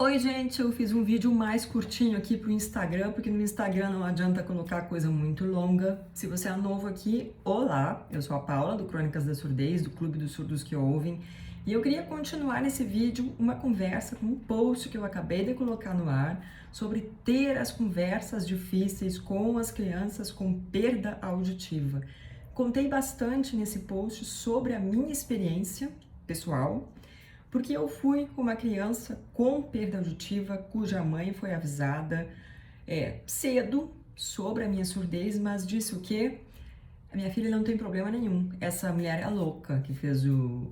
Oi, gente, eu fiz um vídeo mais curtinho aqui pro Instagram, porque no Instagram não adianta colocar coisa muito longa. Se você é novo aqui, olá, eu sou a Paula, do Crônicas da Surdez, do Clube dos Surdos que Ouvem, e eu queria continuar nesse vídeo uma conversa com um post que eu acabei de colocar no ar sobre ter as conversas difíceis com as crianças com perda auditiva. Contei bastante nesse post sobre a minha experiência pessoal, porque eu fui uma criança com perda auditiva cuja mãe foi avisada cedo sobre a minha surdez, mas disse o quê? A minha filha não tem problema nenhum. Essa mulher é louca que fez o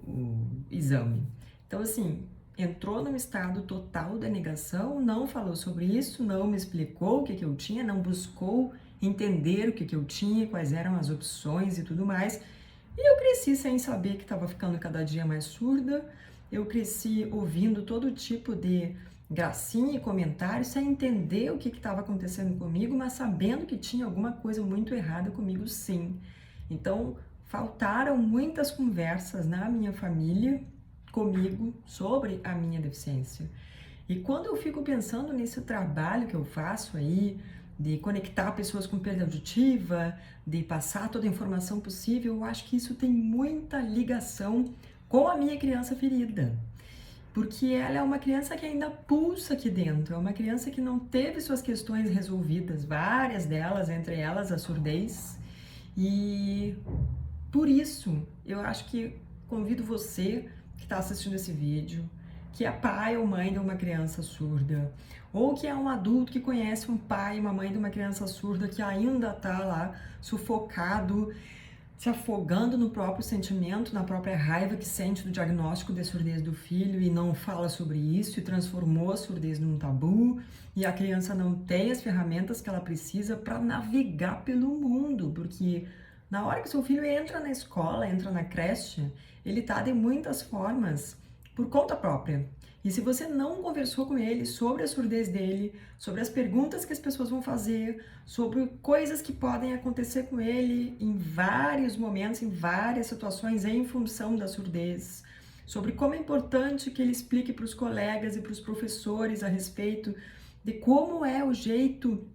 exame. Então, assim, entrou num estado total de negação, não falou sobre isso, não me explicou o que eu tinha, não buscou entender o que eu tinha, quais eram as opções e tudo mais. E eu cresci sem saber que estava ficando cada dia mais surda. Eu cresci ouvindo todo tipo de gracinha e comentários, sem entender o que estava acontecendo comigo, mas sabendo que tinha alguma coisa muito errada comigo, sim. Então, faltaram muitas conversas na minha família comigo sobre a minha deficiência. E quando eu fico pensando nesse trabalho que eu faço aí, de conectar pessoas com perda auditiva, de passar toda a informação possível, eu acho que isso tem muita ligação com a minha criança ferida. Porque ela é uma criança que ainda pulsa aqui dentro, é uma criança que não teve suas questões resolvidas, várias delas, entre elas a surdez. E por isso, eu acho que convido você que está assistindo esse vídeo, que é pai ou mãe de uma criança surda, ou que é um adulto que conhece um pai e uma mãe de uma criança surda que ainda está lá sufocado, se afogando no próprio sentimento, na própria raiva que sente do diagnóstico de surdez do filho e não fala sobre isso e transformou a surdez num tabu, e a criança não tem as ferramentas que ela precisa para navegar pelo mundo, porque na hora que seu filho entra na escola, entra na creche, ele tá de muitas formas por conta própria. E se você não conversou com ele sobre a surdez dele, sobre as perguntas que as pessoas vão fazer, sobre coisas que podem acontecer com ele em vários momentos, em várias situações, em função da surdez, sobre como é importante que ele explique para os colegas e para os professores a respeito de como é o jeito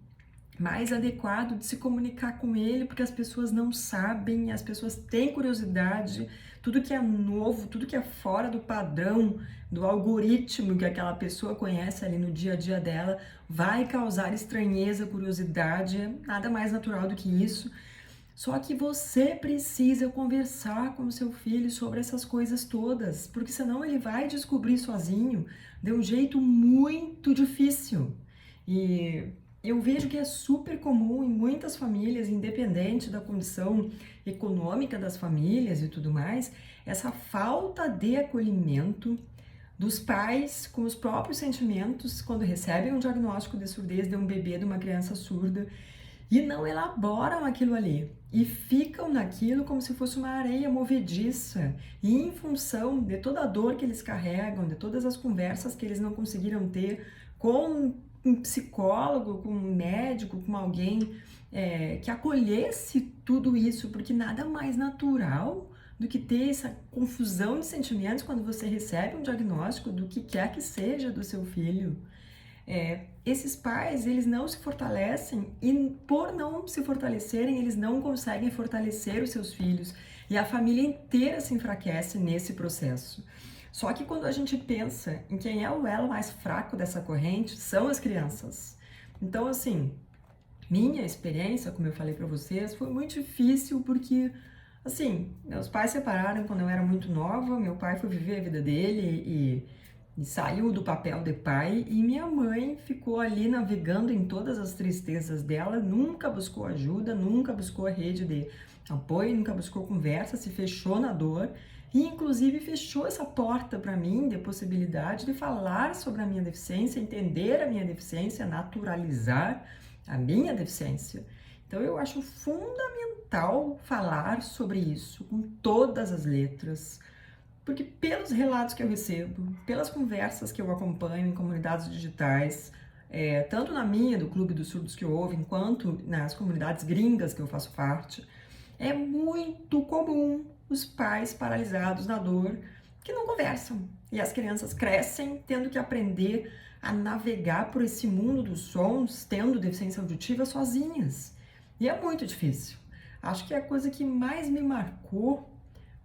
mais adequado de se comunicar com ele, porque as pessoas não sabem, as pessoas têm curiosidade, tudo que é novo, tudo que é fora do padrão, do algoritmo que aquela pessoa conhece ali no dia a dia dela, vai causar estranheza, curiosidade, nada mais natural do que isso. Só que você precisa conversar com o seu filho sobre essas coisas todas, porque senão ele vai descobrir sozinho de um jeito muito difícil. E eu vejo que é super comum em muitas famílias, independente da condição econômica das famílias e tudo mais, essa falta de acolhimento dos pais com os próprios sentimentos quando recebem um diagnóstico de surdez de um bebê, de uma criança surda, e não elaboram aquilo ali e ficam naquilo como se fosse uma areia movediça, e em função de toda a dor que eles carregam, de todas as conversas que eles não conseguiram ter com um psicólogo, com um médico, com alguém que acolhesse tudo isso, porque nada mais natural do que ter essa confusão de sentimentos quando você recebe um diagnóstico do que quer que seja do seu filho. Esses pais, eles não se fortalecem e por não se fortalecerem, eles não conseguem fortalecer os seus filhos e a família inteira se enfraquece nesse processo. Só que quando a gente pensa em quem é o elo mais fraco dessa corrente, são as crianças. Então, assim, minha experiência, como eu falei para vocês, foi muito difícil porque, assim, meus pais se separaram quando eu era muito nova, meu pai foi viver a vida dele e saiu do papel de pai, e minha mãe ficou ali navegando em todas as tristezas dela, nunca buscou ajuda, nunca buscou a rede de apoio, nunca buscou conversa, se fechou na dor e inclusive fechou essa porta para mim de possibilidade de falar sobre a minha deficiência, entender a minha deficiência, naturalizar a minha deficiência. Então eu acho fundamental falar sobre isso com todas as letras, porque pelos relatos que eu recebo, pelas conversas que eu acompanho em comunidades digitais, tanto na minha, do Clube dos Surdos que Ouvem, quanto nas comunidades gringas que eu faço parte, é muito comum os pais paralisados na dor que não conversam, E as crianças crescem tendo que aprender a navegar por esse mundo dos sons, tendo deficiência auditiva sozinhas. E é muito difícil. Acho que a coisa que mais me marcou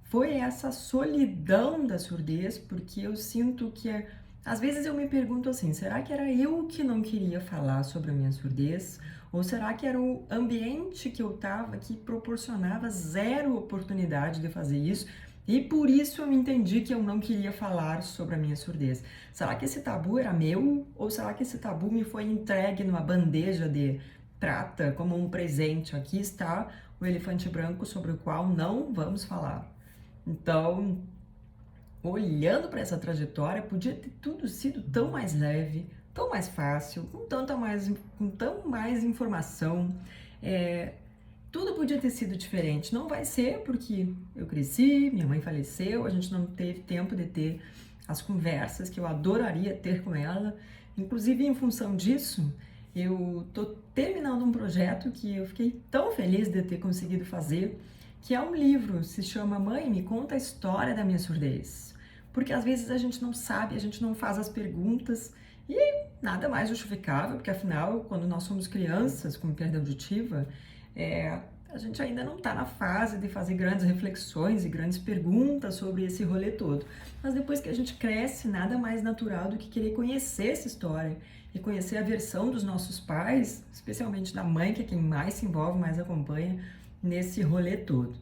foi essa solidão da surdez, porque eu sinto que às vezes eu me pergunto assim, será que era eu que não queria falar sobre a minha surdez? Ou será que era o ambiente que eu estava que proporcionava zero oportunidade de fazer isso? E por isso eu entendi que eu não queria falar sobre a minha surdez. Será que esse tabu era meu? Ou será que esse tabu me foi entregue numa bandeja de prata como um presente? Aqui está o elefante branco sobre o qual não vamos falar. Então, olhando para essa trajetória, podia ter tudo sido tão mais leve, tão mais fácil, com tão mais informação. Tudo podia ter sido diferente. Não vai ser porque eu cresci, minha mãe faleceu, a gente não teve tempo de ter as conversas que eu adoraria ter com ela. Inclusive, em função disso, eu tô terminando um projeto que eu fiquei tão feliz de ter conseguido fazer, que é um livro, se chama Mãe, me conta a história da minha surdez. Porque às vezes a gente não sabe, a gente não faz as perguntas e nada mais justificável, porque afinal, quando nós somos crianças com perda auditiva, a gente ainda não está na fase de fazer grandes reflexões e grandes perguntas sobre esse rolê todo. Mas depois que a gente cresce, nada mais natural do que querer conhecer essa história e conhecer a versão dos nossos pais, especialmente da mãe, que é quem mais se envolve, mais acompanha nesse rolê todo.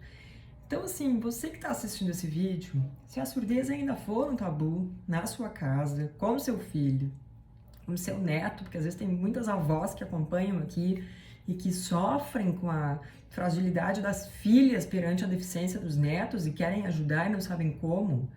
Então, assim, você que está assistindo esse vídeo, se a surdez ainda for um tabu na sua casa, com o seu filho, com o seu neto, porque às vezes tem muitas avós que acompanham aqui e que sofrem com a fragilidade das filhas perante a deficiência dos netos e querem ajudar e não sabem como.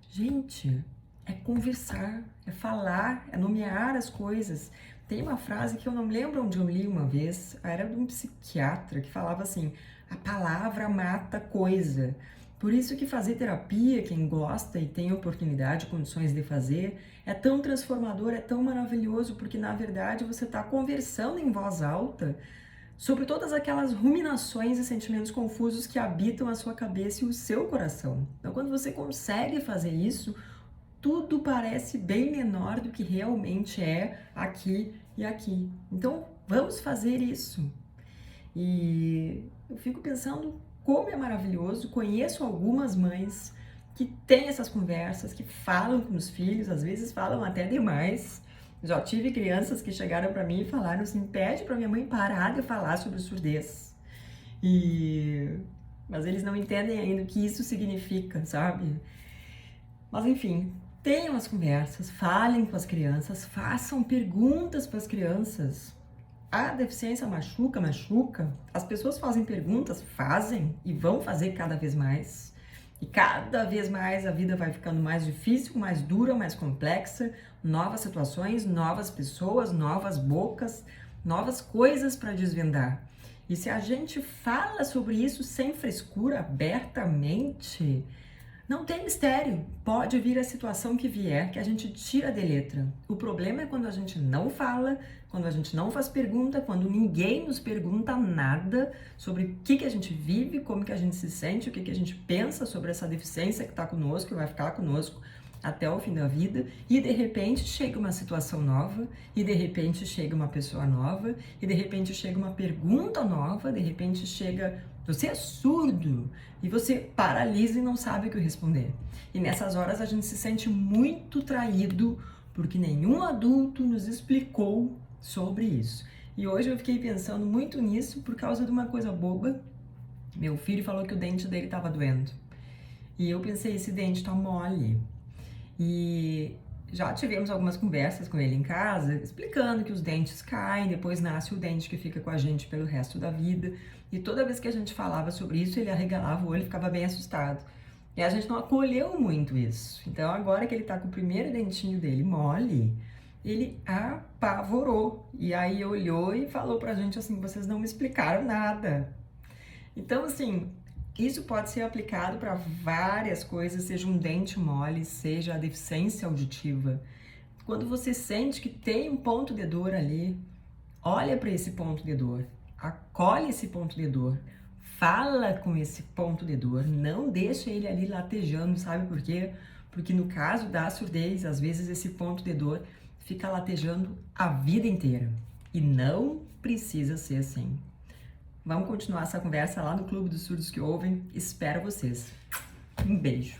Gente, é conversar, é falar, é nomear as coisas. Tem uma frase que eu não lembro onde eu li uma vez, era de um psiquiatra que falava assim, a palavra mata coisa. Por isso que fazer terapia, quem gosta e tem oportunidade, condições de fazer, é tão transformador, é tão maravilhoso, porque na verdade você está conversando em voz alta sobre todas aquelas ruminações e sentimentos confusos que habitam a sua cabeça e o seu coração. Então, quando você consegue fazer isso, tudo parece bem menor do que realmente é aqui e aqui. Então, vamos fazer isso. E eu fico pensando como é maravilhoso, conheço algumas mães que têm essas conversas, que falam com os filhos, às vezes falam até demais. Já tive crianças que chegaram para mim e falaram assim, pede para minha mãe parar de falar sobre surdez. Mas eles não entendem ainda o que isso significa, sabe? Mas enfim, tenham as conversas, falem com as crianças, façam perguntas para as crianças. A deficiência machuca, machuca. As pessoas fazem perguntas, fazem e vão fazer cada vez mais. E cada vez mais a vida vai ficando mais difícil, mais dura, mais complexa. Novas situações, novas pessoas, novas bocas, novas coisas para desvendar. E se a gente fala sobre isso sem frescura, abertamente, não tem mistério, pode vir a situação que vier, que a gente tira de letra. O problema é quando a gente não fala, quando a gente não faz pergunta, quando ninguém nos pergunta nada sobre o que a gente vive, como que a gente se sente, o que a gente pensa sobre essa deficiência que está conosco, que vai ficar conosco até o fim da vida, e de repente chega uma situação nova, e de repente chega uma pessoa nova, e de repente chega uma pergunta nova, de repente chega... Você é surdo e você paralisa e não sabe o que responder. E nessas horas a gente se sente muito traído porque nenhum adulto nos explicou sobre isso. E hoje eu fiquei pensando muito nisso por causa de uma coisa boba. Meu filho falou que o dente dele estava doendo. E eu pensei, esse dente tá mole. E já tivemos algumas conversas com ele em casa, explicando que os dentes caem, depois nasce o dente que fica com a gente pelo resto da vida. E toda vez que a gente falava sobre isso, ele arregalava o olho e ficava bem assustado. E a gente não acolheu muito isso. Então, agora que ele tá com o primeiro dentinho dele mole, ele apavorou. E aí olhou e falou pra gente assim, vocês não me explicaram nada. Então, assim, isso pode ser aplicado para várias coisas, seja um dente mole, seja a deficiência auditiva. Quando você sente que tem um ponto de dor ali, olha para esse ponto de dor, acolhe esse ponto de dor, fala com esse ponto de dor, não deixa ele ali latejando, sabe por quê? Porque no caso da surdez, às vezes esse ponto de dor fica latejando a vida inteira. E não precisa ser assim. Vamos continuar essa conversa lá no Clube dos Surdos que Ouvem. Espero vocês. Um beijo.